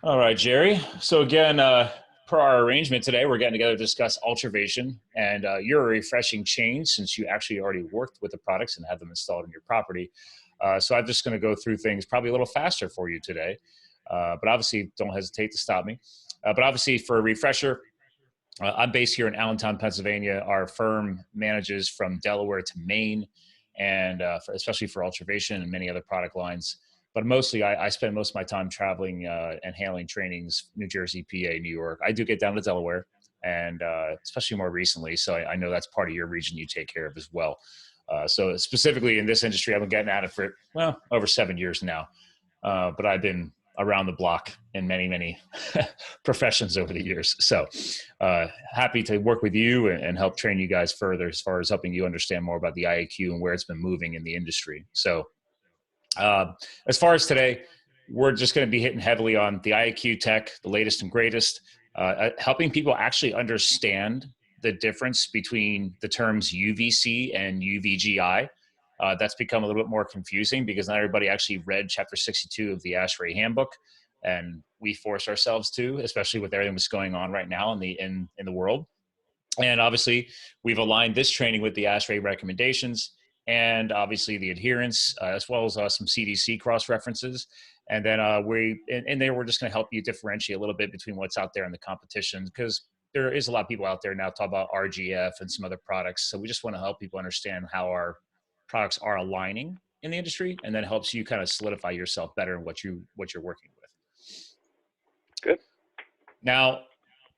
All right, Gerry. So again, per our arrangement today, we're getting together to discuss ultravation, and you're a refreshing change since you actually already worked with the products and have them installed in your property. So I'm just going to go through things probably a little faster for you today, but obviously don't hesitate to stop me. But obviously, for a refresher, I'm based here in Allentown, Pennsylvania. Our firm manages from Delaware to Maine, and especially for ultravation and many other product lines. But mostly, I spend most of my time traveling and handling trainings, New Jersey, PA, New York. I do get down to Delaware, and especially more recently. So I know that's part of your region you take care of as well. So specifically in this industry, I've been getting at it for, well, over 7 years now. But I've been around the block in many, many professions over the years. So happy to work with you and help train you guys further as far as helping you understand more about the IAQ and where it's been moving in the industry. So uh, as far as today, we're just going to be hitting heavily on the IAQ tech, the latest and greatest, helping people actually understand the difference between the terms UVC and UVGI. That's become a little bit more confusing because not everybody actually read Chapter 62 of the ASHRAE handbook, and we force ourselves to, especially with everything that's going on right now in the world. And obviously, we've aligned this training with the ASHRAE recommendations and obviously the adherence, as well as some CDC cross references. And then in there, we're just going to help you differentiate a little bit between what's out there in the competition, because there is a lot of people out there now talk about RGF and some other products. So we just want to help people understand how our products are aligning in the industry, and then helps you kind of solidify yourself better in what you're working with. Good. Now,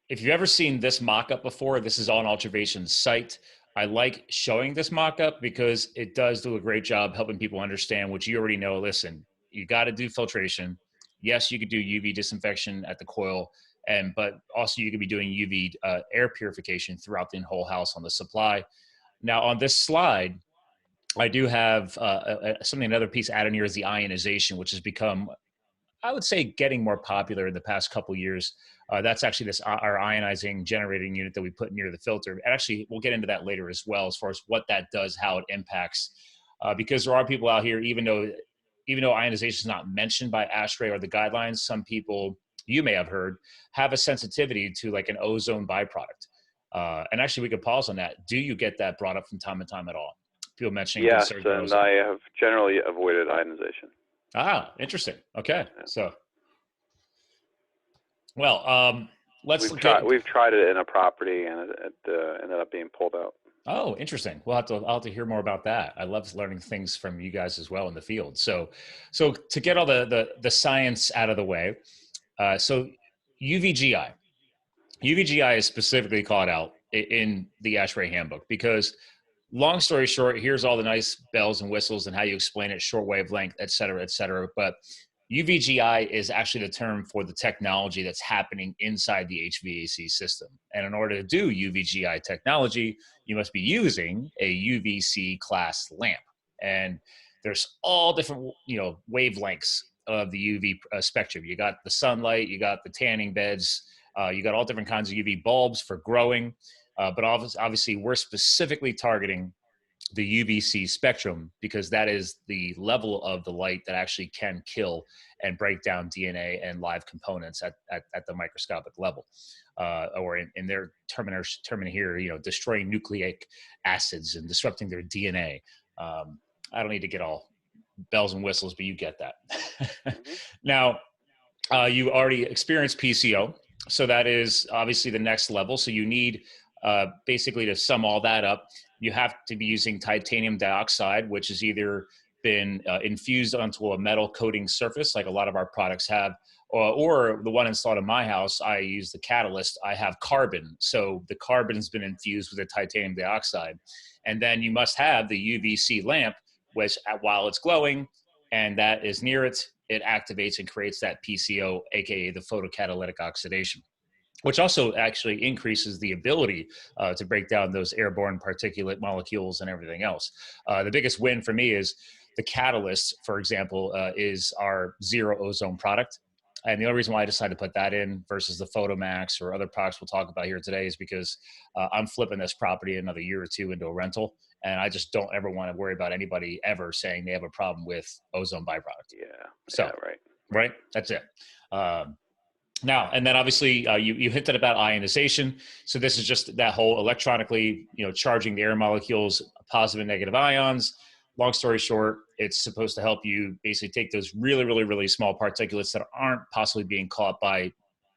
if you've ever seen this mock-up before, this is on Ultravation's site. I like showing this mock-up because it does do a great job helping people understand what you already know. Listen, you got to do filtration. Yes, you could do UV disinfection at the coil, but also you could be doing UV air purification throughout the whole house on the supply. Now, on this slide, I do have another piece added here is the ionization, which has become, I would say, getting more popular in the past couple of years. That's actually our ionizing generating unit that we put near the filter. And actually, we'll get into that later as well, as far as what that does, how it impacts. Because there are people out here, even though ionization is not mentioned by ASHRAE or the guidelines, some people you may have heard have a sensitivity to like an ozone byproduct. And actually, we could pause on that. Do you get that brought up from time to time at all? People mentioning Yes, concerns about and ozone. I have generally avoided ionization. Ah, interesting. Okay, Yeah. so well, let's We've get. tried it in a property, and it ended up being pulled out. Oh, interesting. I'll have to hear more about that. I love learning things from you guys as well in the field. So to get all the science out of the way, so UVGI, UVGI is specifically called out in the ASHRAE handbook because, long story short, here's all the nice bells and whistles and how you explain it, short wavelength, et cetera, et cetera. But UVGI is actually the term for the technology that's happening inside the HVAC system. And in order to do UVGI technology, you must be using a UVC class lamp. And there's all different, wavelengths of the UV spectrum. You got the sunlight, you got the tanning beds, you got all different kinds of UV bulbs for growing. But obviously, we're specifically targeting the UVC spectrum because that is the level of the light that actually can kill and break down DNA and live components at the microscopic level, or in their term here, destroying nucleic acids and disrupting their DNA. I don't need to get all bells and whistles, but you get that. Mm-hmm. Now, you already experienced PCO, so that is obviously the next level. So you need basically, to sum all that up, you have to be using titanium dioxide, which has either been infused onto a metal coating surface, like a lot of our products have, or the one installed in my house, I use the catalyst. I have carbon. So the carbon's been infused with the titanium dioxide. And then you must have the UVC lamp, which while it's glowing and that is near it, it activates and creates that PCO, aka the photocatalytic oxidation, which also actually increases the ability to break down those airborne particulate molecules and everything else. The biggest win for me is the catalyst, for example, is our zero ozone product. And the only reason why I decided to put that in versus the Photomax or other products we'll talk about here today is because I'm flipping this property another year or two into a rental. And I just don't ever want to worry about anybody ever saying they have a problem with ozone byproduct. Yeah. So, Yeah. Right. right, that's it. Now, and then obviously you hinted about ionization. So this is just that whole electronically, charging the air molecules, positive and negative ions. Long story short, it's supposed to help you basically take those really, really, really small particulates that aren't possibly being caught by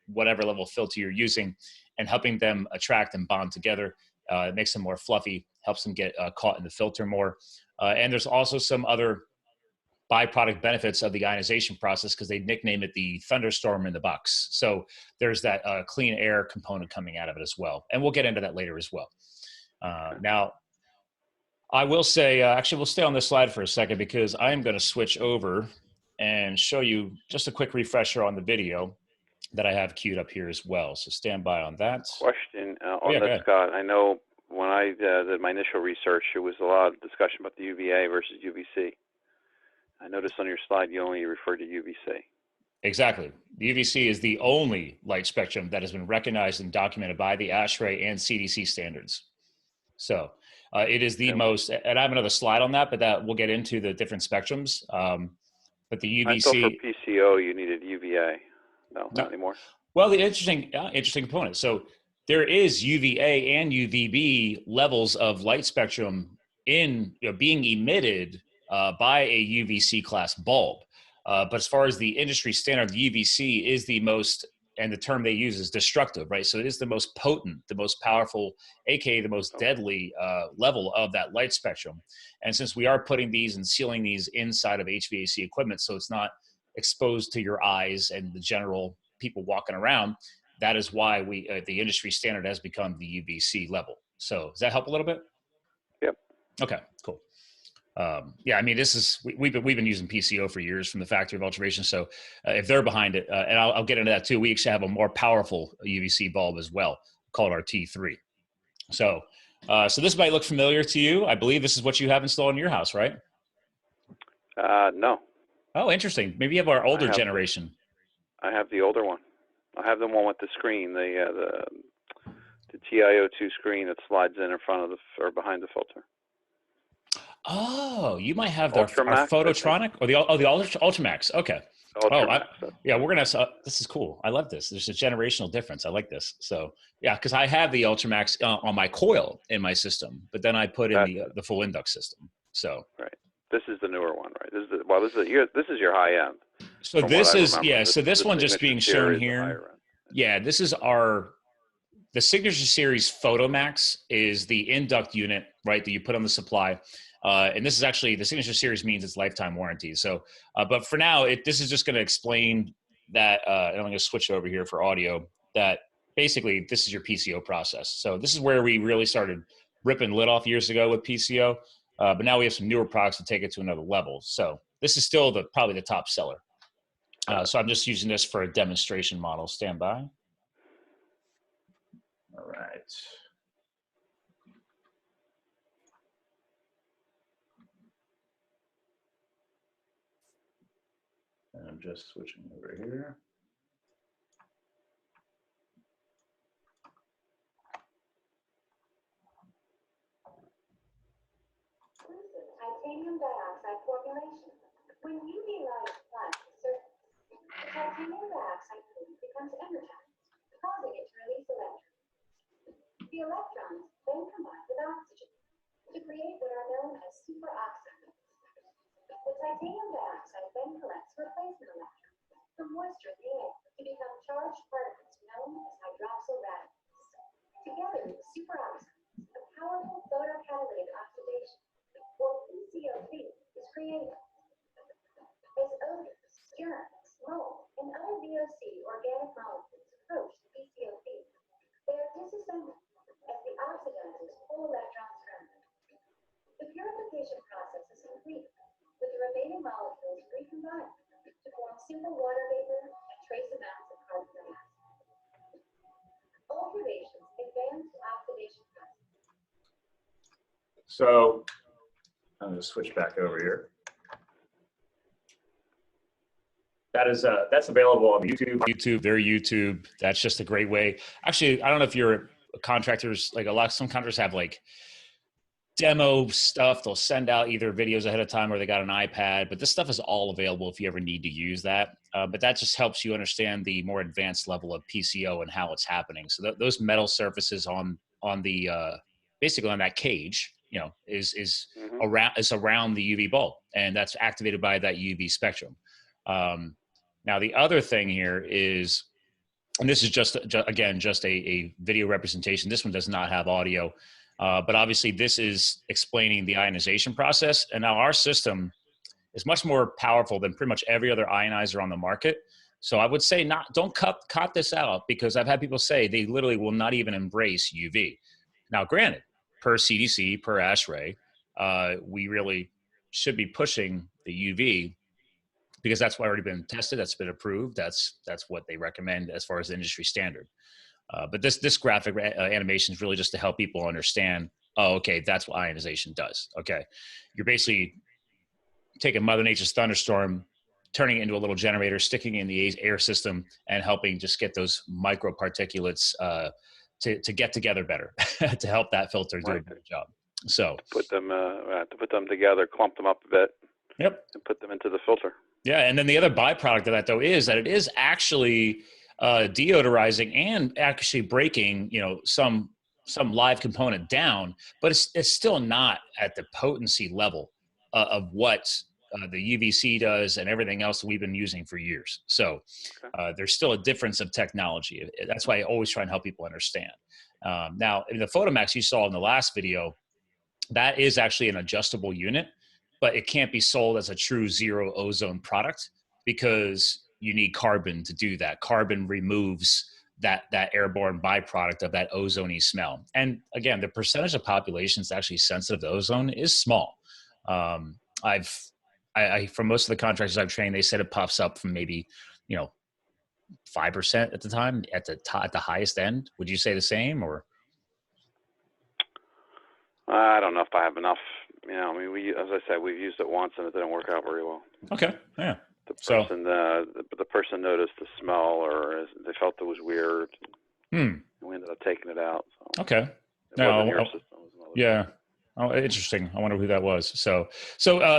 whatever level of filter you're using, and helping them attract and bond together. It makes them more fluffy, helps them get caught in the filter more. And there's also some other byproduct benefits of the ionization process, because they nickname it the thunderstorm in the box. So there's that clean air component coming out of it as well. And we'll get into that later as well. Now, I will say, actually, we'll stay on this slide for a second, because I am going to switch over and show you just a quick refresher on the video that I have queued up here as well. So stand by on that. Question on that, Scott. I know when I did my initial research, there was a lot of discussion about the UVA versus UVC. I noticed on your slide you only referred to UVC. Exactly. The UVC is the only light spectrum that has been recognized and documented by the ASHRAE and CDC standards. So it is the most, and I have another slide on that, but that we'll get into the different spectrums. But the UVC. I thought for PCO you needed UVA. No, not anymore. Well, the interesting component. So there is UVA and UVB levels of light spectrum in being emitted by a UVC class bulb. But as far as the industry standard, the UVC is the most, and the term they use is destructive, right? So it is the most potent, the most powerful, aka the most deadly level of that light spectrum. And since we are putting these and sealing these inside of HVAC equipment, so it's not exposed to your eyes and the general people walking around, that is why the industry standard has become the UVC level. So does that help a little bit? Yep. Okay, cool. Yeah, I mean, we've been using PCO for years from the factory of ultravation. So if they're behind it, and I'll get into that too, we actually have a more powerful UVC bulb as well, called our T3. So this might look familiar to you. I believe this is what you have installed in your house, right? No. Oh, interesting. Maybe you have our older generation. I have the older one. I have the one with the screen, the TiO2 screen that slides in front of or behind the filter. Oh, you might have our Phototronic or the Ultramax. Okay. Ultramax. Yeah, we're gonna. This is cool. I love this. There's a generational difference. I like this. So yeah, because I have the Ultramax on my coil in my system, but then I put in the full Indux system. So right. This is the newer one, right? This is your high end. So this is So this one just being shown here. Yeah, this is the Signature Series Photomax is the induct unit, right, that you put on the supply. And this is actually, the Signature Series means it's lifetime warranty. So, but for now, this is just going to explain that, and I'm going to switch over here for audio, that basically this is your PCO process. So this is where we really started ripping lid off years ago with PCO. But now we have some newer products to take it to another level. So this is still probably the top seller. So I'm just using this for a demonstration model. Stand by. All right. And I'm just switching over here. Titanium dioxide formulation. When UV light applies to the surface, the titanium dioxide fluid becomes energized, causing it to release electrons. The electrons then combine with oxygen to create what are known as superoxides. The titanium dioxide then collects replacement electrons from moisture in the air to become charged particles known as hydroxyl radicals. Together with superoxides, a powerful photocatalytic oxidation, or PCO2, is created. As odors, germs, mold, and other VOC organic molecules approach the PCO2, they are disassembled as the oxidizers pull electrons from them. The purification process is complete, with the remaining molecules recombined to form simple water vapor and trace amounts of carbon dioxide. Ultravation's advanced oxidation process. So I'm going to switch back over here. That's available on YouTube, their YouTube. That's just a great way. Actually, I don't know if you're contractors, some contractors have demo stuff. They'll send out either videos ahead of time or they got an iPad, but this stuff is all available if you ever need to use that. But that just helps you understand the more advanced level of PCO and how it's happening. So those metal surfaces on the basically on that cage, is around the UV bulb, and that's activated by that UV spectrum. Now the other thing here is, and this is just a video representation. This one does not have audio. But obviously this is explaining the ionization process. And now our system is much more powerful than pretty much every other ionizer on the market. So I would say don't cut this out, because I've had people say they literally will not even embrace UV. Now, granted, per CDC, per ASHRAE, we really should be pushing the UV, because that's already been tested, that's been approved, that's what they recommend as far as the industry standard. But this graphic animation is really just to help people understand, oh, okay, that's what ionization does. Okay, you're basically taking Mother Nature's thunderstorm, turning it into a little generator, sticking it in the air system, and helping just get those microparticulates to get together better to help that filter do a better job. So put them together, clump them up a bit. Yep. And put them into the filter. Yeah, and then the other byproduct of that, though, is that it is actually deodorizing and actually breaking, some live component down, but it's still not at the potency level of what the UVC does and everything else that we've been using for years. So there's still a difference of technology. That's why I always try and help people understand. Now, in the Photomax you saw in the last video, that is actually an adjustable unit, but it can't be sold as a true zero ozone product, because you need carbon to do that. Carbon removes that airborne byproduct of that ozone-y smell. And again, the percentage of population that's actually sensitive to ozone is small. From most of the contractors I've trained, they said it pops up from maybe, 5% at the time, at the highest end. Would you say the same, or? I don't know if I have enough. As I said, we've used it once and it didn't work out very well. Okay. Yeah. The person noticed the smell, or they felt it was weird. And we ended up taking it out. So okay. Yeah. Oh, interesting. I wonder who that was. So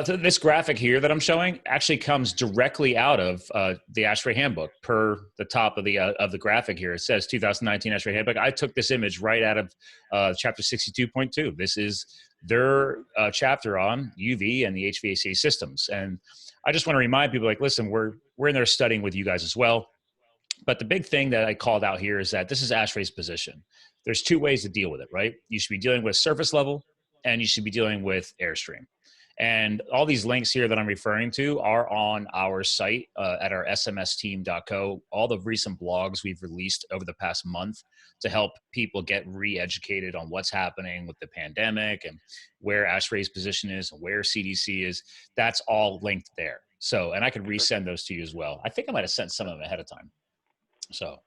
this graphic here that I'm showing actually comes directly out of the ASHRAE handbook. Per the top of the graphic here, it says 2019 ASHRAE handbook. I took this image right out of chapter 62.2. This is their chapter on UV and the HVAC systems. And I just want to remind people, listen, we're in there studying with you guys as well. But the big thing that I called out here is that this is ASHRAE's position. There's two ways to deal with it, right? You should be dealing with surface level, and you should be dealing with airstream. And all these links here that I'm referring to are on our site at our smsteam.co. All the recent blogs we've released over the past month to help people get re-educated on what's happening with the pandemic and where ASHRAE's position is and where CDC is. That's all linked there. So, and I could resend those to you as well. I think I might have sent some of them ahead of time. So,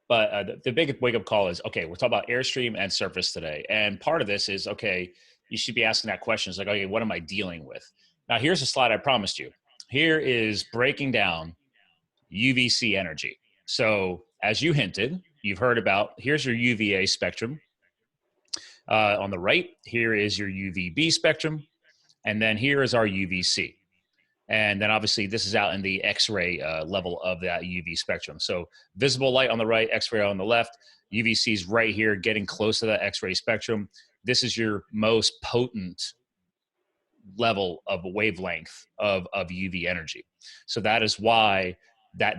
but the big wake-up call is, okay, we're talking about airstream and surface today. And part of this is, okay, you should be asking that question. It's like, okay, what am I dealing with? Now, here's a slide I promised you. Here is breaking down UVC energy. So as you hinted, you've heard about, here's your UVA spectrum. On the right, here is your UVB spectrum. And then here is our UVC. And then obviously this is out in the X-ray level of that UV spectrum. So visible light on the right, X-ray on the left, UVC is right here getting close to that X-ray spectrum. This is your most potent level of wavelength of UV energy. So that is why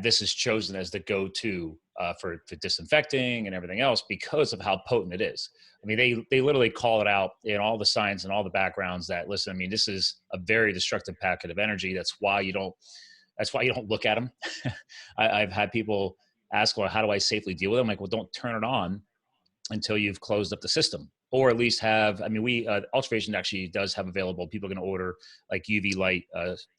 this is chosen as the go-to for disinfecting and everything else, because of how potent it is. I mean, they literally call it out in all the science and all the backgrounds that, listen, I mean, this is a very destructive packet of energy. That's why you don't look at them. I've had people ask, well, how do I safely deal with them? I'm like, well, don't turn it on until you've closed up the system, or at least have, I mean, Ultravation actually does have available, people can order like UV light,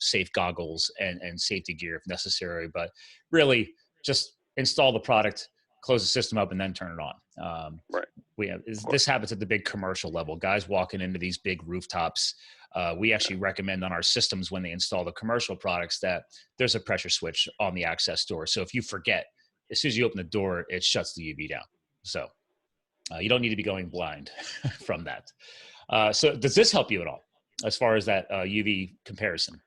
safe goggles and safety gear if necessary, but really just install the product, close the system up, and then turn it on. Right. This happens at the big commercial level. Guys walking into these big rooftops. We actually recommend on our systems when they install the commercial products that there's a pressure switch on the access door. So if you forget, as soon as you open the door, it shuts the UV down. So you don't need to be going blind from that. So does this help you at all as far as that UV comparison?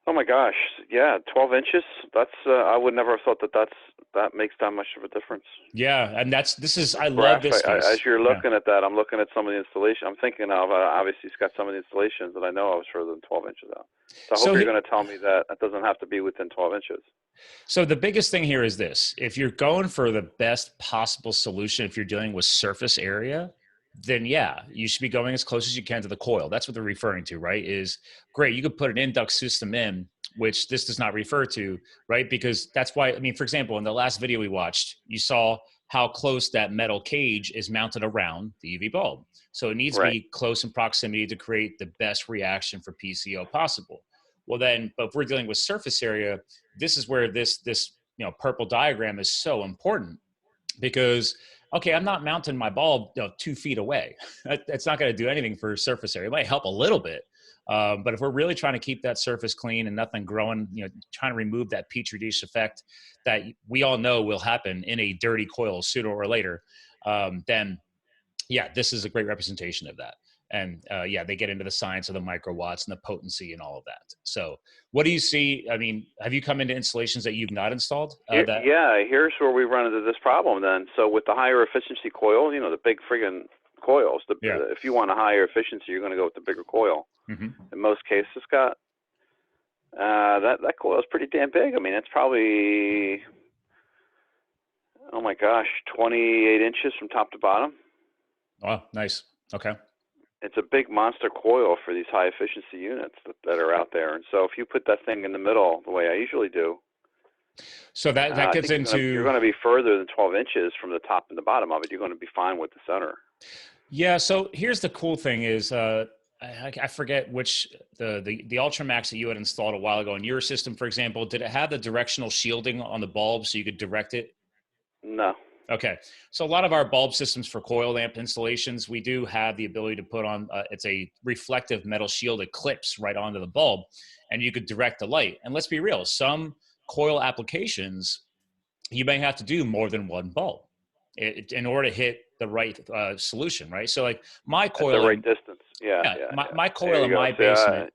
Oh my gosh, yeah, 12 inches. That's I would never have thought that makes that much of a difference. Yeah, and I love this case. As you're looking at that, I'm looking at some of the installation. I'm thinking of obviously it's got some of the installations that I know I was further than 12 inches out. So I hope you're going to tell me that it doesn't have to be within 12 inches. So the biggest thing here is this: if you're going for the best possible solution, if you're dealing with surface area, then yeah, you should be going as close as you can to the coil. That's what they're referring to, right? Is great. You could put an induct system in, which this does not refer to, right? Because that's why, I mean, for example, in the last video we watched, you saw how close that metal cage is mounted around the UV bulb. So it needs to be close in proximity to create the best reaction for PCO possible. Well then, but if we're dealing with surface area, this is where this purple diagram is so important, because okay, I'm not mounting my bulb 2 feet away. That's not going to do anything for surface area. It might help a little bit, but if we're really trying to keep that surface clean and nothing growing, trying to remove that petri dish effect that we all know will happen in a dirty coil sooner or later, then yeah, this is a great representation of that. And yeah, they get into the science of the microwatts and the potency and all of that. So what do you see? I mean, have you come into installations that you've not installed? Yeah, here's where we run into this problem then. So with the higher efficiency coil, the big friggin' coils, if you want a higher efficiency, you're going to go with the bigger coil. In most cases, Scott, that coil is pretty damn big. I mean, it's probably, oh my gosh, 28 inches from top to bottom. Oh, nice. Okay. It's a big monster coil for these high efficiency units that are out there. And so if you put that thing in the middle the way I usually do, so that gets into, you're going to be further than 12 inches from the top and the bottom of it. You're going to be fine with the center. Yeah. So here's the cool thing is, I forget which, the Ultramax that you had installed a while ago in your system, for example, did it have the directional shielding on the bulb so you could direct it? No. Okay. So a lot of our bulb systems for coil lamp installations, we do have the ability to put on, it's a reflective metal shield that clips right onto the bulb, and you could direct the light. And let's be real, some coil applications, you may have to do more than one bulb in order to hit the right solution, right? So like my coil. At the right distance. My coil in my basement.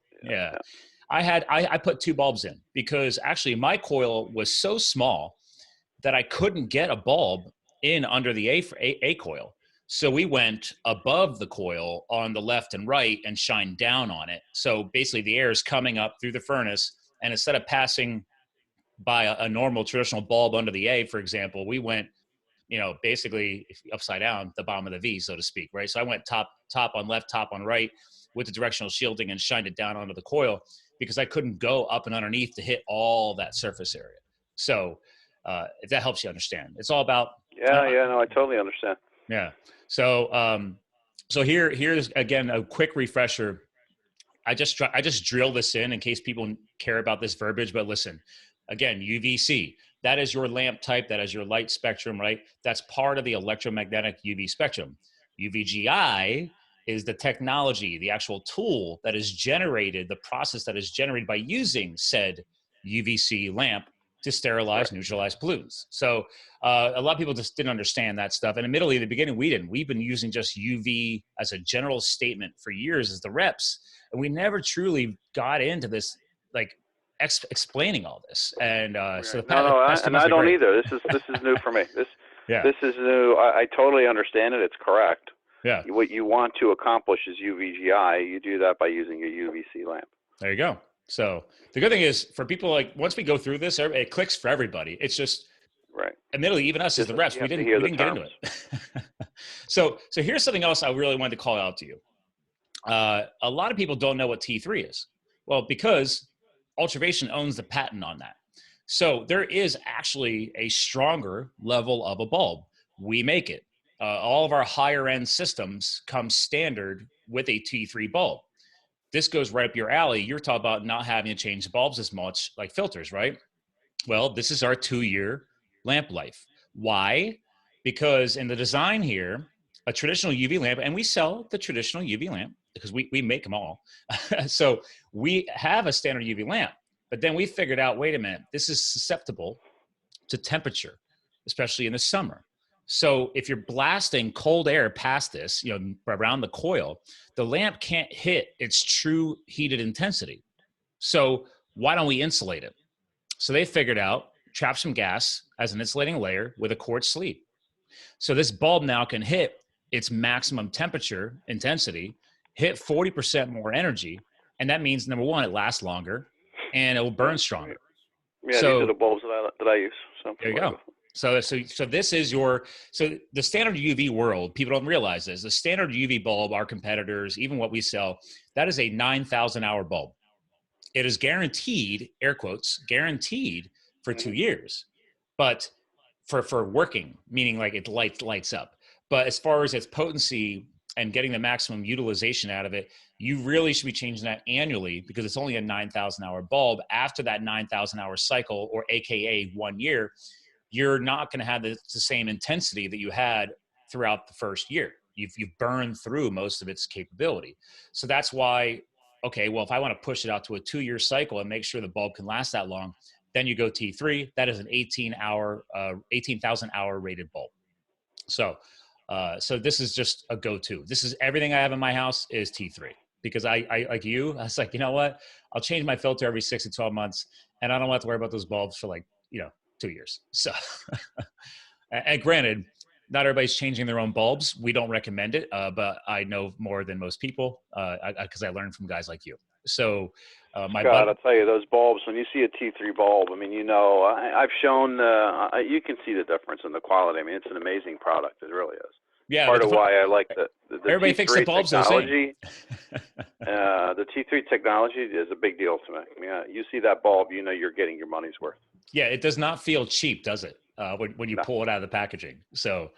I put 2 bulbs in because actually my coil was so small that I couldn't get a bulb in under the A coil. So we went above the coil on the left and right and shined down on it. So basically the air is coming up through the furnace, and instead of passing by a normal traditional bulb under the A, for example, we went, basically upside down, the bottom of the V, so to speak, right? So I went top on left, top on right with the directional shielding and shined it down onto the coil because I couldn't go up and underneath to hit all that surface area. So if that helps you understand, it's all about. No, I totally understand. Yeah. So, so here's again, a quick refresher. I just drill this in case people care about this verbiage, but listen, again, UVC, that is your lamp type. That is your light spectrum, right? That's part of the electromagnetic UV spectrum. UVGI is the technology, the actual tool that is generated, the process that is generated by using said UVC lamp to sterilize, neutralize pollutants. So a lot of people just didn't understand that stuff. And admittedly, in the beginning, we didn't. We've been using just UV as a general statement for years as the reps. And we never truly got into this, like explaining all this. And so I don't either. This is new for me. This is new. I totally understand it. It's correct. Yeah. What you want to accomplish is UVGI. You do that by using a UVC lamp. There you go. So the good thing is for people, like once we go through this, it clicks for everybody. It's just, admittedly, even us as the reps, we didn't get into it. So here's something else I really wanted to call out to you. A lot of people don't know what T3 is. Well, because Ultravation owns the patent on that. So there is actually a stronger level of a bulb. We make it. All of our higher end systems come standard with a T3 bulb. This goes right up your alley. You're talking about not having to change bulbs as much like filters, right? Well, this is our 2-year lamp life. Why? Because in the design here, a traditional UV lamp, and we sell the traditional UV lamp because we make them all. So we have a standard UV lamp, but then we figured out, wait a minute, this is susceptible to temperature, especially in the summer. So if you're blasting cold air past this, around the coil, the lamp can't hit its true heated intensity. So why don't we insulate it? So they figured out trap some gas as an insulating layer with a quartz sleeve. So this bulb now can hit its maximum temperature intensity, hit 40% more energy. And that means, number one, it lasts longer and it will burn stronger. Yeah, so, these are the bulbs that I use. So there you go. So this is so the standard UV world, people don't realize this. The standard UV bulb, our competitors, even what we sell, that is a 9,000 hour bulb. It is guaranteed, air quotes, guaranteed for 2 years, but for working, meaning like it lights up. But as far as its potency and getting the maximum utilization out of it, you really should be changing that annually because it's only a 9,000 hour bulb. After that 9,000 hour cycle, or AKA 1 year, you're not going to have the same intensity that you had throughout the first year. You've burned through most of its capability. So that's why, okay, well, if I want to push it out to a 2 year cycle and make sure the bulb can last that long, then you go T3. That is an 18,000 hour rated bulb. So this is just a go-to. This is everything I have in my house is T3 because I like you. I was like, you know what? I'll change my filter every 6 to 12 months, and I don't have to worry about those bulbs for 2 years. So, and granted, not everybody's changing their own bulbs. We don't recommend it, but I know more than most people because I learned from guys like you. So, Scott, I'll tell you, those bulbs, when you see a T3 bulb, I mean, I've shown, you can see the difference in the quality. I mean, it's an amazing product. It really is. Yeah. Part of why I like the everybody T3 thinks the bulbs technology. The T3 technology is a big deal to me. I mean, you see that bulb, you're getting your money's worth. Yeah, it does not feel cheap, does it? When you pull it out of the packaging. So,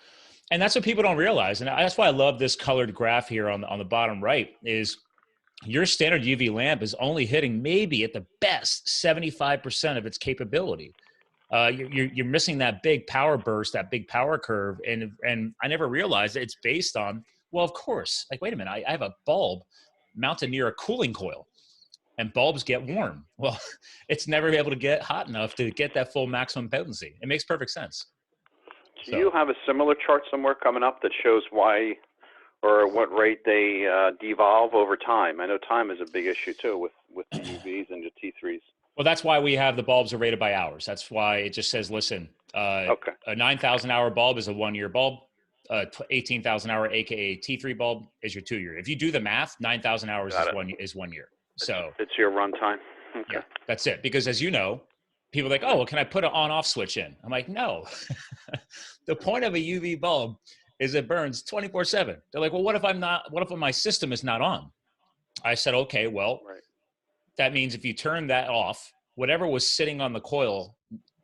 and that's what people don't realize. And that's why I love this colored graph here on the bottom right is your standard UV lamp is only hitting maybe at the best 75% of its capability. You're missing that big power burst, that big power curve. And I never realized that it's based on, well, of course, like, wait a minute, I have a bulb mounted near a cooling coil. And bulbs get warm. Well, it's never able to get hot enough to get that full maximum potency. It makes perfect sense. Do you have a similar chart somewhere coming up that shows why or what rate they devolve over time? I know time is a big issue too with the UVs and the T3s. Well, that's why we have the bulbs are rated by hours. That's why it just says, listen, a 9,000 hour bulb is a 1 year bulb. 18,000 hour, AKA T3 bulb, is your 2 year. If you do the math, 9,000 hours is 1 year. So it's your runtime. Okay. Yeah, that's it. Because as you know, people are like, oh, well, can I put an on-off switch in? I'm like, no. The point of a UV bulb is it burns 24/7. They're like, well, what if my system is not on? I said, okay, well, that means if you turn that off, whatever was sitting on the coil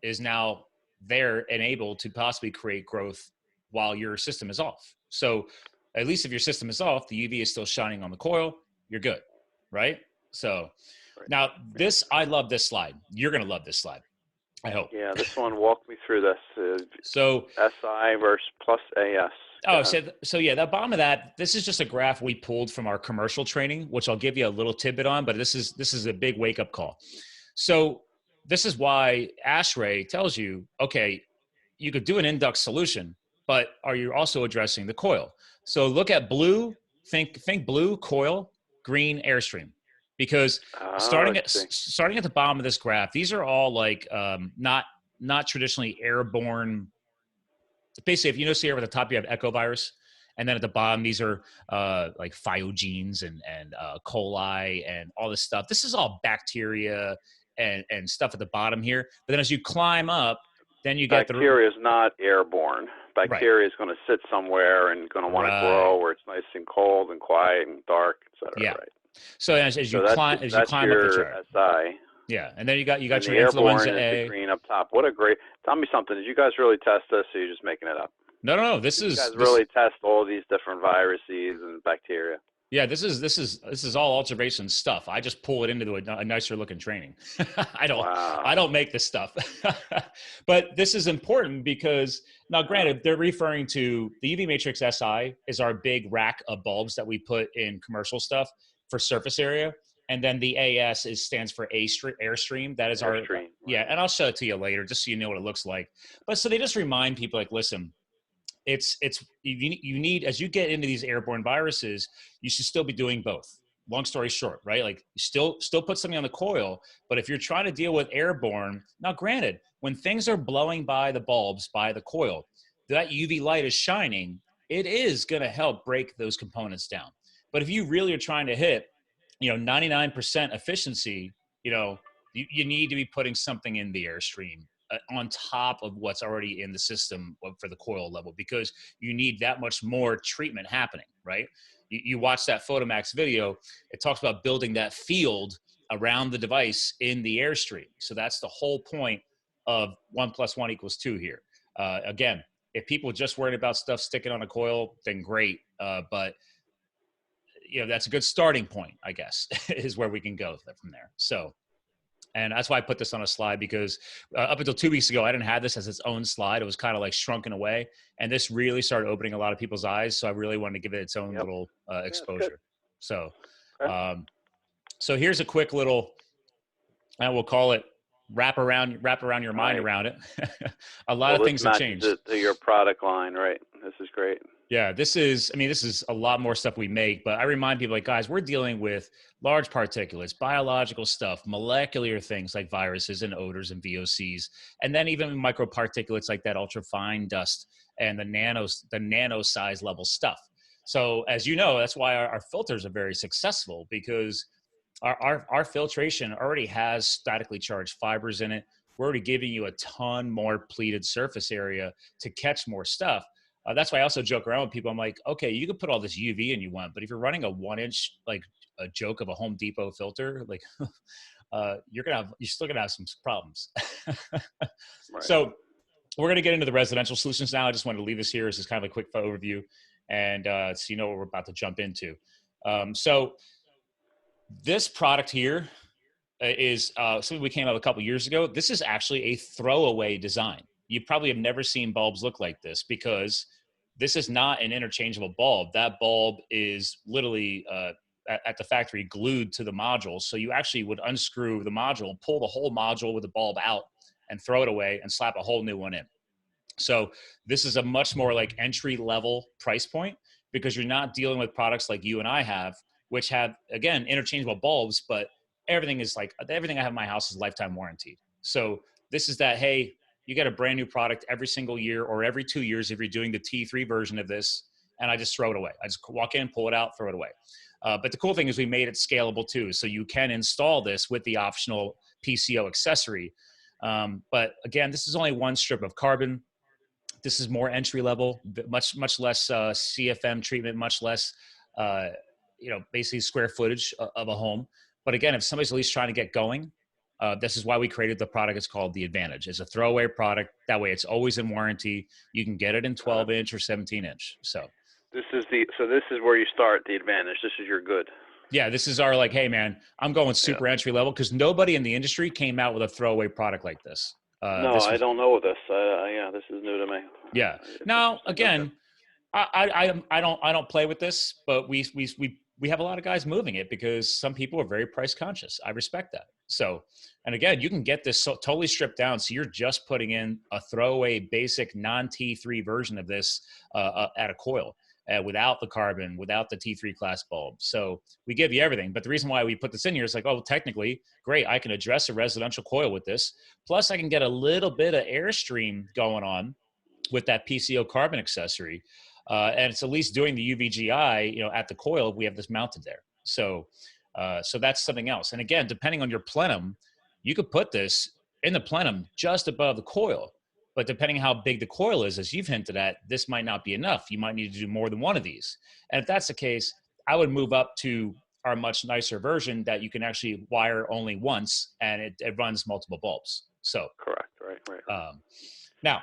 is now there and able to possibly create growth while your system is off. So at least if your system is off, the UV is still shining on the coil, you're good, right? So now I love this slide. You're going to love this slide, I hope. Yeah, this one, walk me through this. So SI versus plus AS. Oh, so yeah, the bottom of that, this is just a graph we pulled from our commercial training, which I'll give you a little tidbit on, but this is a big wake-up call. So this is why ASHRAE tells you, okay, you could do an induct solution, but are you also addressing the coil? So look at blue, think blue, coil, green, airstream. Because starting at the bottom of this graph, these are all like not traditionally airborne. Basically, if you notice here at the top, you have echovirus, and then at the bottom, these are like phyogenes and coli and all this stuff. This is all bacteria and stuff at the bottom here. But then as you climb up, then you get bacteria is not airborne. Bacteria is going to sit somewhere and going to want to grow where it's nice and cold and quiet and dark, et cetera. Yeah. Right. So as you climb up the chart. SI. Yeah, and then you got your influenza A. The green up top. Tell me something. Did you guys really test this, or are you just making it up? No. Did you guys really test all these different viruses and bacteria? Yeah, this is all observation stuff. I just pull it into a nicer looking training. I don't make this stuff. But this is important because now, granted, they're referring to the UV Matrix SI is our big rack of bulbs that we put in commercial stuff for surface area. And then the AS stands for Airstream. That is our, yeah. And I'll show it to you later just so you know what it looks like. But so they just remind people like, listen, you need, as you get into these airborne viruses, you should still be doing both. Long story short, right? Like you still put something on the coil, but if you're trying to deal with airborne, now granted, when things are blowing by the bulbs, by the coil, that UV light is shining, it is going to help break those components down. But if you really are trying to hit, 99% efficiency, you need to be putting something in the airstream on top of what's already in the system for the coil level, because you need that much more treatment happening, right? You watch that Photomax video, it talks about building that field around the device in the airstream. So that's the whole point of 1 + 1 = 2 here. Again, if people just worried about stuff sticking on a coil, then great. But that's a good starting point, I guess, is where we can go from there. So, and that's why I put this on a slide, because up until 2 weeks ago, I didn't have this as its own slide. It was kind of like shrunken away. And this really started opening a lot of people's eyes. So I really wanted to give it its own little exposure. So, so here's a quick little, we'll call it wrap around your mind around it. A lot of things have changed. To your product line, right? This is great. Yeah, this is a lot more stuff we make, but I remind people, like, guys, we're dealing with large particulates, biological stuff, molecular things like viruses and odors and VOCs, and then even microparticulates like that ultra fine dust and the nano size level stuff. So as you know, that's why our filters are very successful, because our filtration already has statically charged fibers in it. We're already giving you a ton more pleated surface area to catch more stuff. That's why I also joke around with people. I'm like, okay, you can put all this UV in you want, but if you're running a 1-inch, like a joke of a Home Depot filter, like you're still gonna have some problems. Right. So we're gonna get into the residential solutions now. I just wanted to leave this here as just kind of a quick overview, and so you know what we're about to jump into. So this product here is something we came out a couple years ago. This is actually a throwaway design. You probably have never seen bulbs look like this, because this is not an interchangeable bulb. That bulb is literally at the factory glued to the module. So you actually would unscrew the module, pull the whole module with the bulb out and throw it away and slap a whole new one in. So this is a much more like entry level price point, because you're not dealing with products like you and I have, which have, again, interchangeable bulbs, but everything I have in my house is lifetime warranted. So this is that, hey, you get a brand new product every single year or every 2 years if you're doing the T3 version of this, and I just throw it away. I just walk in, pull it out, throw it away. But the cool thing is we made it scalable too. So you can install this with the optional PCO accessory. But again, this is only one strip of carbon. This is more entry level, much less CFM treatment, much less, basically square footage of a home. But again, if somebody's at least trying to get going, this is why we created the product. It's called the Advantage. It's a throwaway product. That way it's always in warranty. You can get it in 12-inch or 17-inch. So this is where you start the Advantage. This is your good. Yeah, this is our like, hey man, I'm going super entry level, because nobody in the industry came out with a throwaway product like this. I don't know this. This is new to me. Yeah. Now again, I don't play with this, but we have a lot of guys moving it because some people are very price conscious. I respect that. So, and again, you can get this totally stripped down. So you're just putting in a throwaway basic non-T3 version of this at a coil without the carbon, without the T3 class bulb. So we give you everything. But the reason why we put this in here is like, oh, technically, great. I can address a residential coil with this. Plus I can get a little bit of airstream going on with that PCO carbon accessory. And it's at least doing the UVGI, at the coil, we have this mounted there. So that's something else. And again, depending on your plenum, you could put this in the plenum just above the coil. But depending on how big the coil is, as you've hinted at, this might not be enough. You might need to do more than one of these. And if that's the case, I would move up to our much nicer version that you can actually wire only once, and it runs multiple bulbs. So correct, right. Now.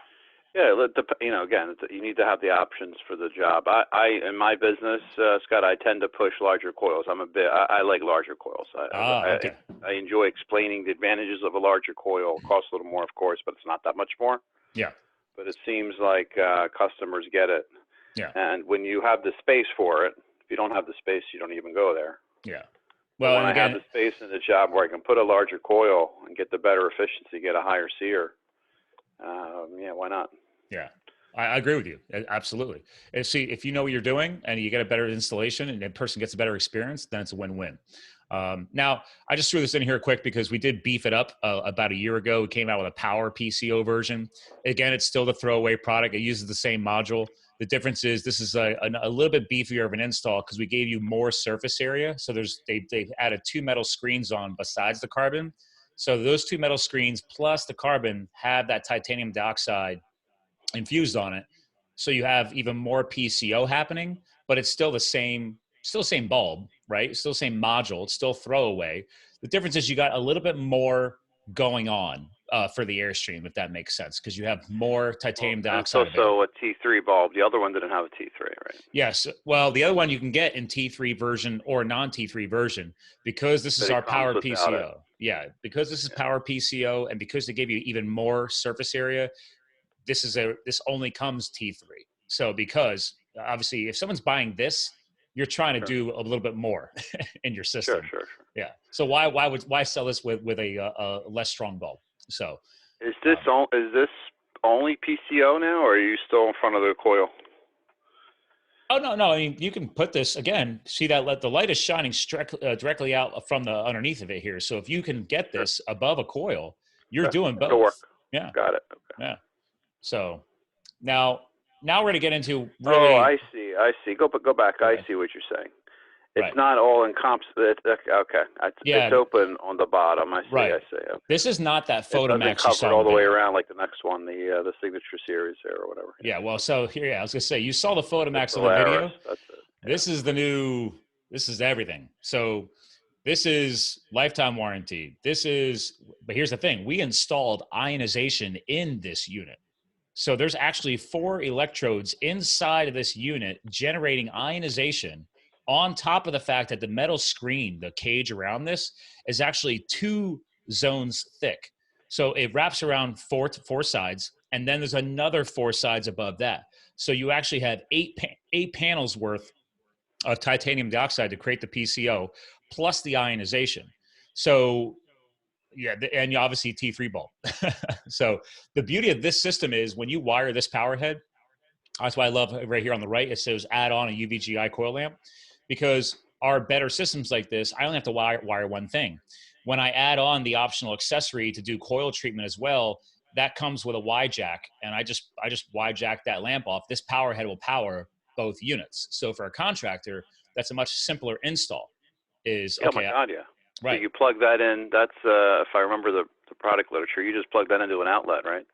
Yeah, again, you need to have the options for the job. I in my business, Scott, I tend to push larger coils. I like larger coils. Okay. I enjoy explaining the advantages of a larger coil. It costs a little more, of course, but it's not that much more. Yeah. But it seems like customers get it. Yeah. And when you have the space for it, if you don't have the space, you don't even go there. Yeah. Well, when I have the space in the job where I can put a larger coil and get the better efficiency, get a higher SEER, why not? Yeah. I agree with you. Absolutely. And see, if you know what you're doing and you get a better installation and the person gets a better experience, then it's a win-win. Now, I just threw this in here quick because we did beef it up about a year ago. We came out with a PowerPC OH version. Again, it's still the throwaway product. It uses the same module. The difference is this is a little bit beefier of an install because we gave you more surface area. So they've added 2 metal screens on besides the carbon. So those 2 metal screens plus the carbon have that titanium dioxide infused on it. So you have even more PCO happening, but it's still the same bulb, right? Still the same module. It's still throwaway. The difference is you got a little bit more going on for the Airstream, if that makes sense, because you have more titanium dioxide. It's also a T3 bulb. The other one didn't have a T3, right? Yes. Well, the other one you can get in T3 version or non-T3 version because this is our PowerPCO. Yeah, because this is PowerPCO and because they gave you even more surface area, this only comes T3. So because obviously if someone's buying this, you're trying to do a little bit more in your system. Sure. Yeah. So why sell this with a less strong bulb? So is this only PCO now, or are you still in front of the coil? Oh, no. I mean, you can put this again. See that the light is shining directly out from the underneath of it here. So if you can get this above a coil, you're doing both. It'll work. Yeah. Got it. Okay. Yeah. So now we're going to get into really. Oh, I see. Go back. I see what you're saying. It's not all encompassed. Okay. It's open on the bottom. I see. Right. I see. Okay. This is not that Photomax you saw all the way around like the next one, the Signature Series there or whatever. Yeah. Well, so here, I was going to say, you saw the Photomax on the video. That's it. Yeah. This is everything. So this is lifetime warranty. But here's the thing. We installed ionization in this unit. So there's actually 4 electrodes inside of this unit generating ionization on top of the fact that the metal screen, the cage around this, is actually 2 zones thick. So it wraps around four sides, and then there's another 4 sides above that. So you actually have 8 panels worth of titanium dioxide to create the PCO, plus the ionization. So yeah, and you obviously T3 bulb. So the beauty of this system is when you wire this power head, that's why I love right here on the right, it says add on a UVGI coil lamp, because our better systems like this, I only have to wire one thing. When I add on the optional accessory to do coil treatment as well, that comes with a Y jack, and I just Y jack that lamp off. This power head will power both units. So for a contractor, that's a much simpler install. Okay. Oh my God, yeah. Right. So you plug that in. That's if I remember the product literature, you just plug that into an outlet, right?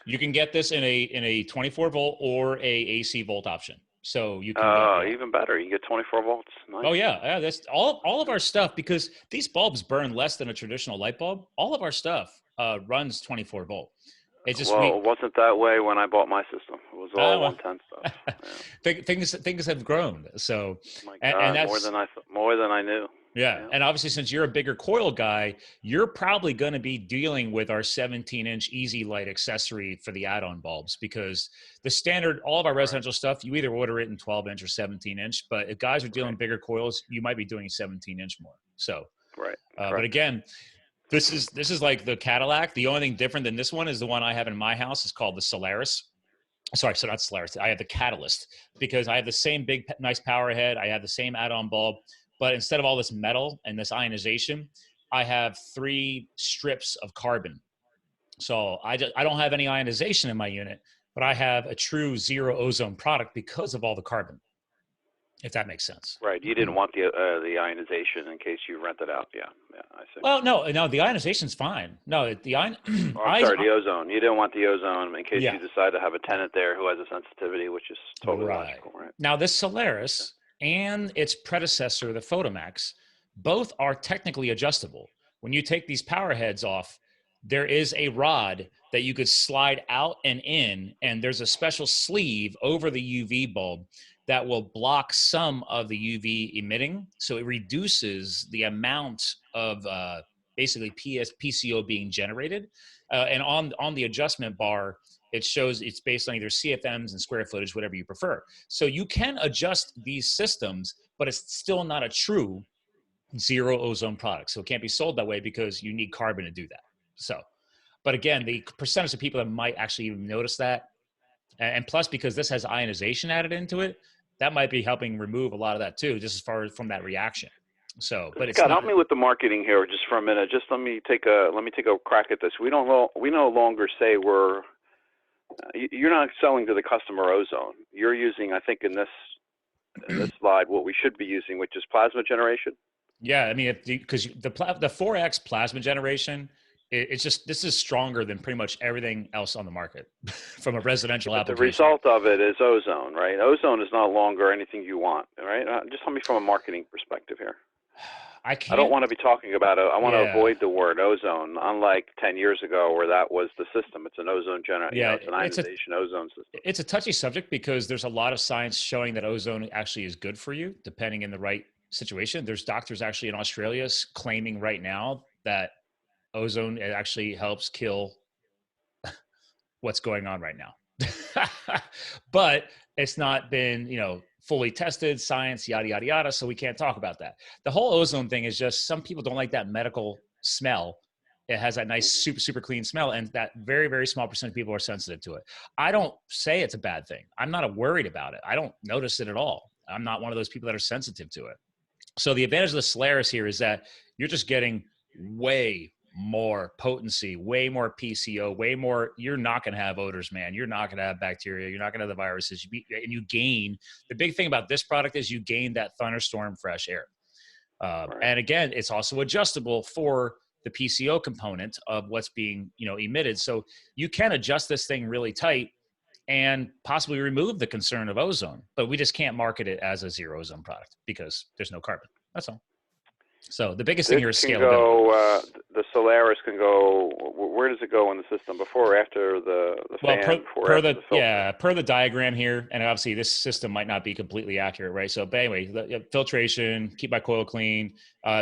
You can get this in a 24 volt or a AC volt option. So you can even better. You get 24 volts. Nice. Oh yeah. That's all of our stuff, because these bulbs burn less than a traditional light bulb. All of our stuff runs 24 volt. It's just it wasn't that way when I bought my system. It was all 110 stuff. Yeah. Things have grown. So my God, and that's more than I knew. Yeah. And obviously, since you're a bigger coil guy, you're probably going to be dealing with our 17-inch Easy Light accessory for the add-on bulbs, because the standard, all of our residential stuff, you either order it in 12-inch or 17-inch. But if guys are dealing bigger coils, you might be doing 17-inch more. So, but again, this is like the Cadillac. The only thing different than this one is the one I have in my house is called the Solaris. Sorry, so not Solaris. I have the Catalyst, because I have the same big, nice power head. I have the same add-on bulb. But instead of all this metal and this ionization, I have 3 strips of carbon. So I don't have any ionization in my unit, but I have a true zero ozone product because of all the carbon, if that makes sense. Right. You didn't want the ionization in case you rent it out. Yeah, I see. Well, no, the ionization's fine. No, the ozone. You didn't want the ozone in case you decide to have a tenant there who has a sensitivity, which is totally logical, right? Now, this Solaris and its predecessor, the Photomax, both are technically adjustable. When you take these power heads off, there is a rod that you could slide out and in, and there's a special sleeve over the UV bulb that will block some of the UV emitting. So it reduces the amount of basically PCO being generated. And on the adjustment bar, it shows it's based on either CFMs and square footage, whatever you prefer. So you can adjust these systems, but it's still not a true zero ozone product. So it can't be sold that way because you need carbon to do that. So, but again, the percentage of people that might actually even notice that And plus, because this has ionization added into it, that might be helping remove a lot of that too, just as far as from that reaction. So, but it's Scott, not. help me with the marketing here just for a minute. Just let me take a crack at this. We no longer say you're not selling to the customer ozone. You're using, I think, in this slide, what we should be using, which is plasma generation. Yeah, I mean, because the 4X plasma generation, it's just, this is stronger than pretty much everything else on the market from a residential application. The result of it is ozone, right? Ozone is no longer anything you want, right? Just tell me from a marketing perspective here. I don't want to be talking about it. I want to avoid the word ozone, unlike 10 years ago where that was the system. It's an ozone it's an ionization ozone system. It's a touchy subject because there's a lot of science showing that ozone actually is good for you, depending in the right situation. There's doctors actually in Australia claiming right now that ozone actually helps kill what's going on right now. But it's not been, fully tested, science, yada, yada, yada. So we can't talk about that. The whole ozone thing is just, some people don't like that medical smell. It has that nice, super, super clean smell. And that very, very small percent of people are sensitive to it. I don't say it's a bad thing. I'm not worried about it. I don't notice it at all. I'm not one of those people that are sensitive to it. So the advantage of the Solaris here is that you're just getting way more potency, way more PCO, way more. You're not going to have odors, man. You're not going to have bacteria. You're not going to have the viruses. And you gain, the big thing about this product is you gain that thunderstorm fresh air. And again, it's also adjustable for the PCO component of what's being, emitted. So you can adjust this thing really tight and possibly remove the concern of ozone, but we just can't market it as a zero ozone product because there's no carbon. That's all. So the biggest thing here is scalability. The Solaris can go. Where does it go in the system? Before or after the fan? Per the diagram here, and obviously this system might not be completely accurate, right? So, but anyway, the filtration, keep my coil clean.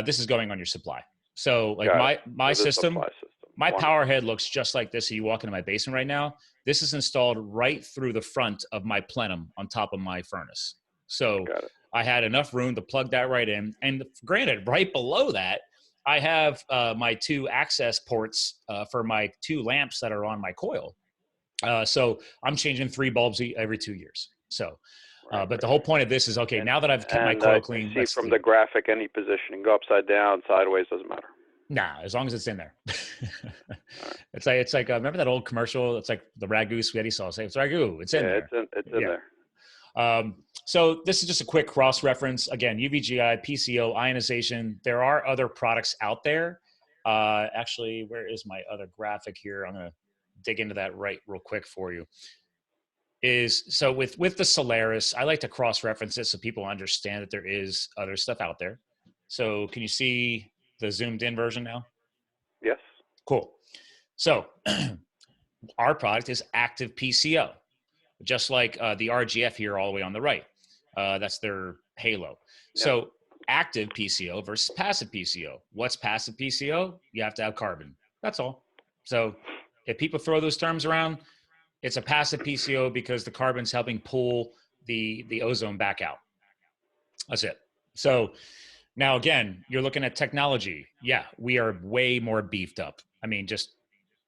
This is going on your supply. So, like my system, my power head looks just like this. So you walk into my basement right now. This is installed right through the front of my plenum on top of my furnace. So I had enough room to plug that right in. And granted, right below that, I have my 2 access ports for my 2 lamps that are on my coil. So I'm changing 3 bulbs every 2 years. So, but the whole point of this is, okay, now that I've kept my coil clean. See from the graphic, any positioning, go upside down, sideways, doesn't matter. Nah, as long as it's in there. It's like remember that old commercial? It's like the ragu spaghetti sauce. It's ragu. It's in there. It's in there. So this is just a quick cross-reference. Again, UVGI, PCO, ionization. There are other products out there. Actually, where is my other graphic here? I'm going to dig into that real quick for you. So with the Solaris, I like to cross-reference it so people understand that there is other stuff out there. So can you see the zoomed in version now? Yes. Cool. So our product is active PCO, just like the RGF here all the way on the right. That's their halo. Yeah. So active PCO versus passive PCO. What's passive PCO? You have to have carbon. That's all. So if people throw those terms around, it's a passive PCO because the carbon's helping pull the ozone back out. That's it. So now, again, you're looking at technology. Yeah, we are way more beefed up. I mean,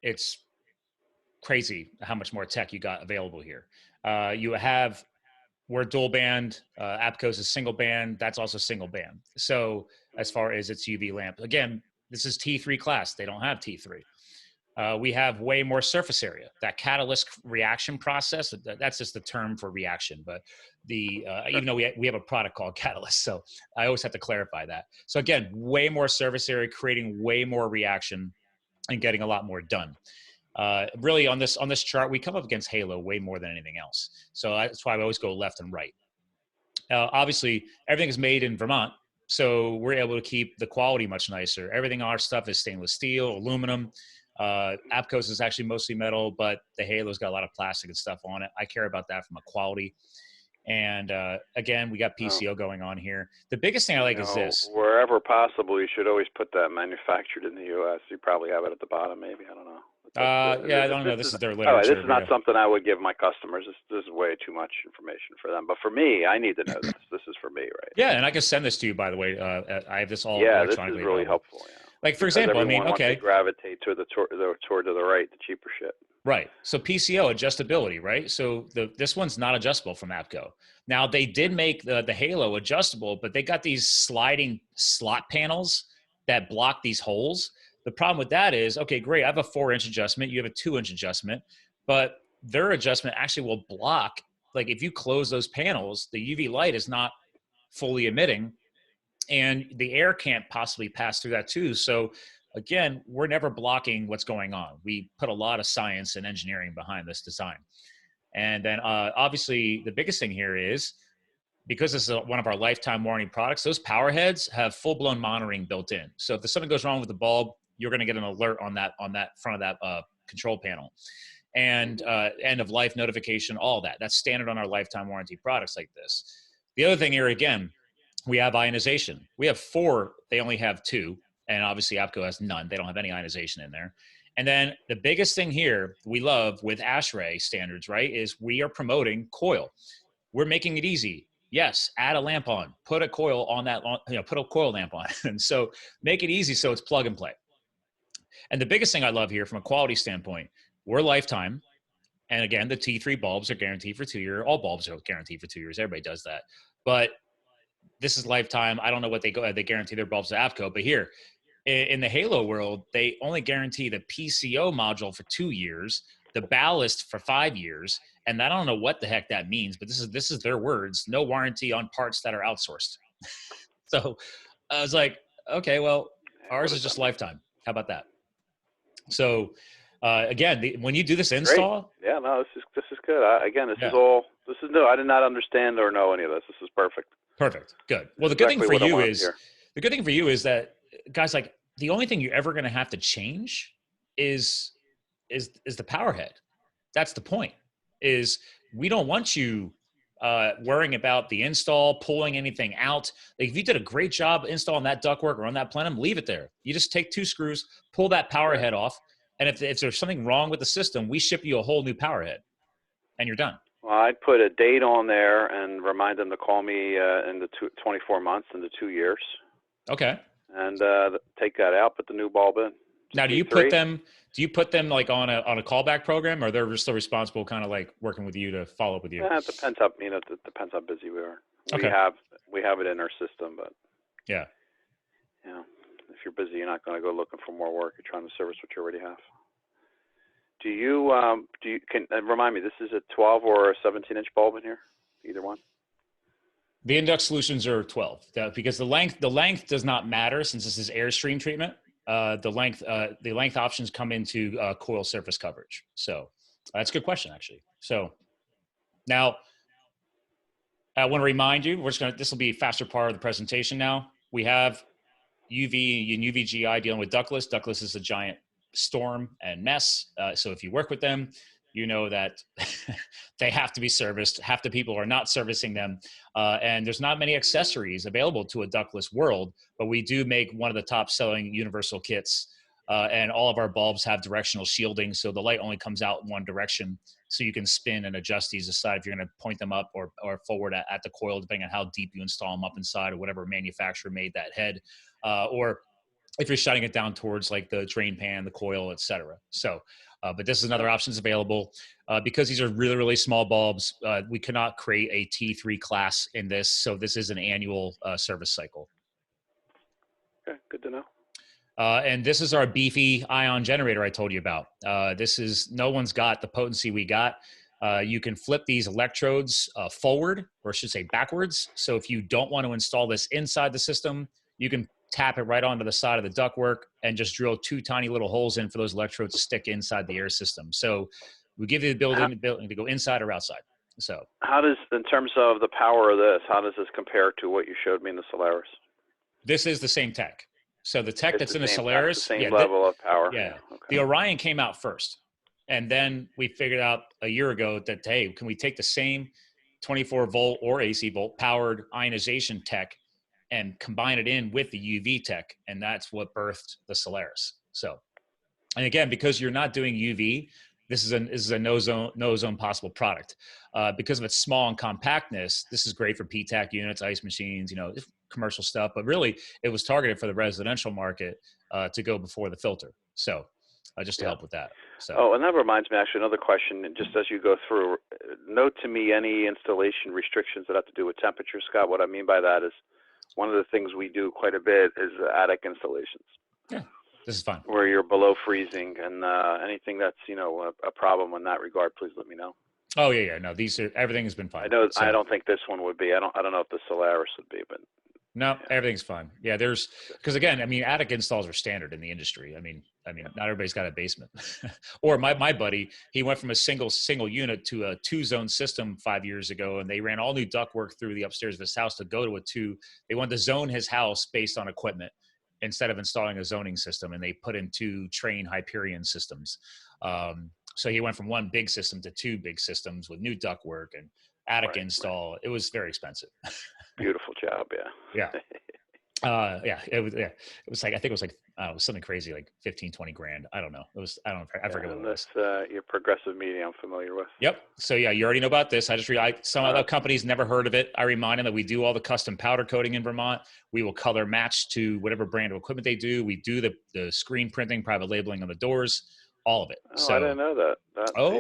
it's crazy how much more tech you got available here. We're dual band. APCO's is single band. That's also single band. So as far as its UV lamp, again, this is T3 class. They don't have T3. We have way more surface area. That catalyst reaction process, that's just the term for reaction. But even though we have a product called catalyst, so I always have to clarify that. So again, way more surface area, creating way more reaction and getting a lot more done. Really on this chart, we come up against halo way more than anything else. So that's why I always go left and right. Obviously, everything is made in Vermont, so we're able to keep the quality much nicer. Everything, our stuff is stainless steel, aluminum. APCO's is actually mostly metal, but the halo's got a lot of plastic and stuff on it. I care about that from a quality. And again, we got PCO going on here. The biggest thing I like is this. Wherever possible, you should always put that manufactured in the U.S. You probably have it at the bottom, maybe. I don't know. I don't know. This is their literature. This is not something I would give my customers. This is way too much information for them. But for me, I need to know this. This is for me, right? Yeah, and I can send this to you, by the way. I have this all electronically. This is really helpful. Yeah. Like, for example, I mean, okay. Gravitate toward the right, the cheaper shit. Right. So PCO adjustability, right? So this one's not adjustable from APCO. Now they did make the Halo adjustable, but they got these sliding slot panels that block these holes. The problem with that is, okay, great, I have a 4-inch adjustment, you have a 2-inch adjustment, but their adjustment actually will block. Like if you close those panels, the UV light is not fully emitting, and the air can't possibly pass through that too. So again, we're never blocking what's going on. We put a lot of science and engineering behind this design. And then obviously the biggest thing here is, because this is one of our lifetime warranty products, those power heads have full-blown monitoring built in. So if something goes wrong with the bulb, you're going to get an alert on that front of that control panel. And end of life notification, all that. That's standard on our lifetime warranty products like this. The other thing here, again, we have ionization. We have 4, they only have 2. And obviously APCO has none. They don't have any ionization in there. And then the biggest thing here we love with ASHRAE standards, right, is we are promoting coil. We're making it easy. Yes, add a lamp on, put a coil on that, put a coil lamp on. And so make it easy so it's plug and play. And the biggest thing I love here from a quality standpoint, we're lifetime. And again, the T3 bulbs are guaranteed for 2 years. All bulbs are guaranteed for 2 years. Everybody does that. But this is lifetime. I don't know what they guarantee their bulbs to APCO, but here in the Halo world, they only guarantee the PCO module for 2 years, the ballast for 5 years. And I don't know what the heck that means, but this is their words. No warranty on parts that are outsourced. So I was like, okay, well, ours is just lifetime. How about that? So again, when you do this install, great. Yeah, no, this is good. This is new. I did not understand or know any of this. This is perfect. Perfect. Good. Well, the good thing for you is that, guys, like the only thing you're ever going to have to change is the power head. That's the point. Is we don't want you worrying about the install, pulling anything out. Like if you did a great job installing that ductwork or on that plenum, leave it there. You just take 2 screws, pull that power head off, and if there's something wrong with the system, we ship you a whole new power head, and you're done. Well, I'd put a date on there and remind them to call me in the 24 months, in the 2 years. Okay. And take that out, put the new bulb in. Now, do you put them like on a callback program, or they're still responsible, kind of like working with you to follow up with you? Yeah, it depends how busy we are. Okay. We have it in our system, but yeah, if you're busy, you're not going to go looking for more work. You're trying to service what you already have. Can remind me? This is a 12 or a 17-inch bulb in here, either one. The Indux Solutions are 12 because the length does not matter since this is Airstream treatment. The length options come into coil surface coverage. So that's a good question, actually. So now I want to remind you, this will be a faster part of the presentation now. We have UV and UVGI dealing with ductless. Ductless is a giant storm and mess. So if you work with them, you know that they have to be serviced. Half the people are not servicing them. And there's not many accessories available to a ductless world, but we do make one of the top selling universal kits. And all of our bulbs have directional shielding. So the light only comes out in one direction. So you can spin and adjust these aside if you're going to point them up or forward at the coil, depending on how deep you install them up inside or whatever manufacturer made that head. Or if you're shutting it down towards like the drain pan, the coil, et cetera. So, but this is another option that's available. Because these are really, really small bulbs, we cannot create a T3 class in this. So this is an annual service cycle. Okay, good to know. And this is our beefy ion generator I told you about. No one's got the potency we got. You can flip these electrodes forward, or I should say backwards. So if you don't want to install this inside the system, you can tap it right onto the side of the ductwork and just drill 2 tiny little holes in for those electrodes to stick inside the air system. So we give you the ability to go inside or outside. So how does, in terms of the power of this, how does this compare to what you showed me in the Solaris? This is the same tech. So the tech that's in the Solaris, same level of power. Yeah. Okay. The Orion came out first. And then we figured out a year ago that, hey, can we take the same 24 volt or AC volt powered ionization tech and combine it in with the UV tech? And that's what birthed the Solaris. So, and again, because you're not doing UV, this is a no ozone possible product. Because of its small and compactness, this is great for PTAC units, ice machines, commercial stuff. But really, it was targeted for the residential market to go before the filter. So just to help with that. So. Oh, and that reminds me, actually, another question. Just as you go through, note to me any installation restrictions that have to do with temperature, Scott. What I mean by that is one of the things we do quite a bit is attic installations. Yeah, this is fine. Where you're below freezing, and anything that's a problem in that regard, please let me know. Oh yeah. No, everything has been fine. I know. So, I don't think this one would be. I don't know if the Solaris would be, but. No, everything's fine. Yeah, because again, I mean, attic installs are standard in the industry. I mean, not everybody's got a basement. Or my buddy, he went from a single unit to a 2-zone system 5 years ago, and they ran all new ductwork through the upstairs of his house to go to a 2. They wanted to zone his house based on equipment instead of installing a zoning system, and they put in 2 Train Hyperion systems. So he went from 1 big system to 2 big systems with new ductwork and attic install. Right. It was very expensive. Beautiful job. Yeah. It was like, I think it was like, it was something crazy, like 15, 20 grand. I don't know. I forget what it was. That's your progressive media I'm familiar with. Yep. So yeah, you already know about this. Some other companies never heard of it. I remind them that we do all the custom powder coating in Vermont. We will color match to whatever brand of equipment they do. We do the screen printing, private labeling on the doors, all of it. Oh, I didn't know that.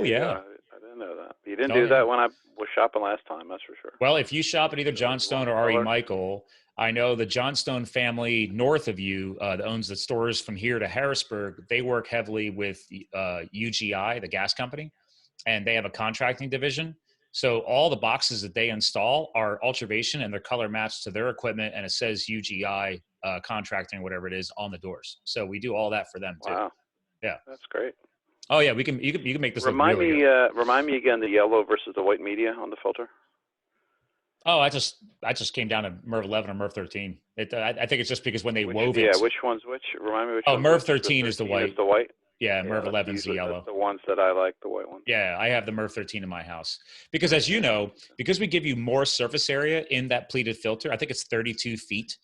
Yeah. I didn't know that. You didn't do that when I was shopping last time, that's for sure. Well, if you shop at either John Stone or R.E. Michael, I know the John Stone family north of you that owns the stores from here to Harrisburg, they work heavily with UGI, the gas company, and they have a contracting division. So all the boxes that they install are Ultravation, and they're color matched to their equipment, and it says UGI contracting, whatever it is, on the doors. So we do all that for them too. Wow. Yeah. That's great. Oh yeah, you can make this remind me again the yellow versus the white media on the filter. Oh, I just came down to MERV 11 or MERV 13. I think it's just because when they wove it. Yeah, which one's which? Remind me which. Oh, MERV 13 is the white. Is the white. Yeah, MERV 11 is the yellow. That's the ones that I like, the white ones. Yeah, I have the MERV 13 in my house because, as you know, because we give you more surface area in that pleated filter, I think it's 32 feet.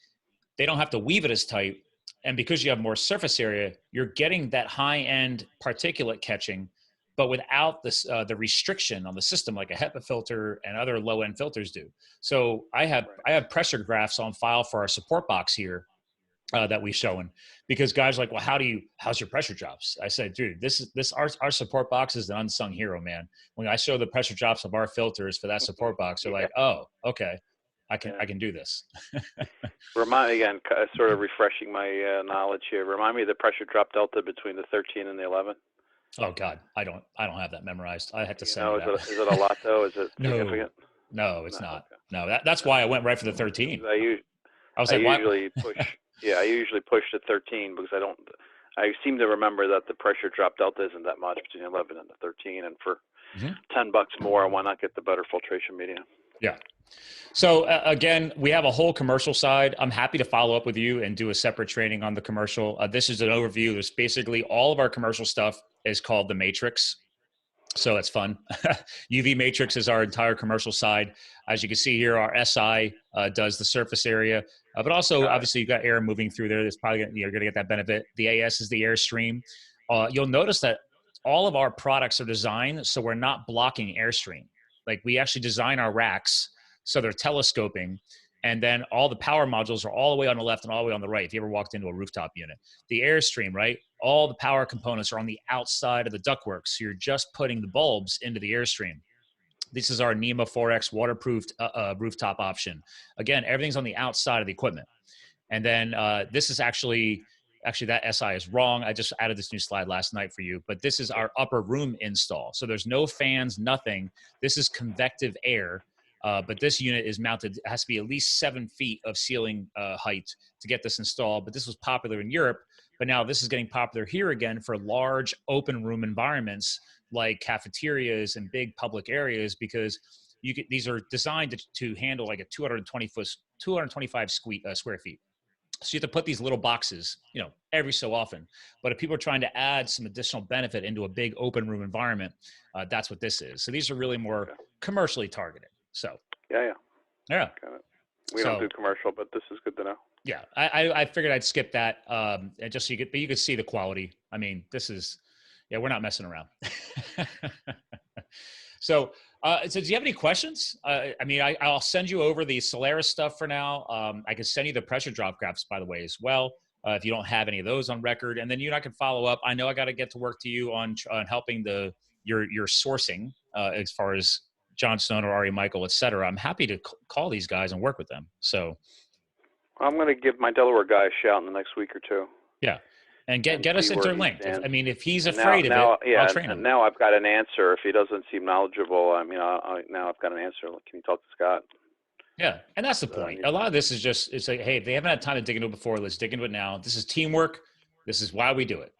They don't have to weave it as tight. And because you have more surface area, you're getting that high-end particulate catching, but without this, the restriction on the system like a HEPA filter and other low-end filters do. So I have pressure graphs on file for our support box here that we showing, because guys are like, well, how's your pressure drops? I said, dude, our support box is an unsung hero, man. When I show the pressure drops of our filters for that support box, they're like, oh, okay. I can do this. Remind me again, sort of refreshing my knowledge here. Remind me of the pressure drop delta between the 13 and the 11. Oh God, I don't have that memorized. I have to say that. Is it a lot though? Is it significant? No, it's not. Okay. No, that's why I went right for the 13. I usually push. Yeah, I usually push to 13 because I seem to remember that the pressure drop delta isn't that much between 11 and the 13, and for $10 more, why not get the better filtration media? Yeah. So again, we have a whole commercial side. I'm happy to follow up with you and do a separate training on the commercial. This is an overview. There's basically all of our commercial stuff is called the Matrix. So it's fun. UV Matrix is our entire commercial side. As you can see here, our SI does the surface area, but also obviously you've got air moving through there. There's probably you're going to get that benefit. The AS is the airstream. You'll notice that all of our products are designed so we're not blocking airstream. Like we actually design our racks so they're telescoping, and then all the power modules are all the way on the left and all the way on the right. If you ever walked into a rooftop unit, the airstream, right? All the power components are on the outside of the ductwork. So you're just putting the bulbs into the airstream. This is our NEMA 4X waterproofed rooftop option. Again, everything's on the outside of the equipment. And then this is actually that SI is wrong. I just added this new slide last night for you, but this is our upper room install. So there's no fans, nothing. This is convective air. But this unit is mounted, it has to be at least 7 feet of ceiling height to get this installed. But this was popular in Europe, but now this is getting popular here again for large open room environments like cafeterias and big public areas, because these are designed to handle like a 225 square feet. So you have to put these little boxes, every so often. But if people are trying to add some additional benefit into a big open room environment, that's what this is. So these are really more commercially targeted. So yeah. Got it. We don't do commercial, but this is good to know. Yeah, I figured I'd skip that, and just so you could see the quality. I mean, this is, we're not messing around. So do you have any questions? I'll send you over the Solaris stuff for now. I can send you the pressure drop graphs, by the way, as well. if you don't have any of those on record. And then you and I can follow up. I know I got to get to work to you on helping your sourcing as far as John Stone or Ari Michael, et cetera. I'm happy to call these guys and work with them. So I'm going to give my Delaware guy a shout in the next week or two. Yeah. And get us interlinked. If he's afraid of it, I'll train him. Now I've got an answer. If he doesn't seem knowledgeable, now I've got an answer. Can you talk to Scott? Yeah, and that's the point. A lot of this is just, it's like, hey, if they haven't had time to dig into it before, let's dig into it now. This is teamwork. This is why we do it.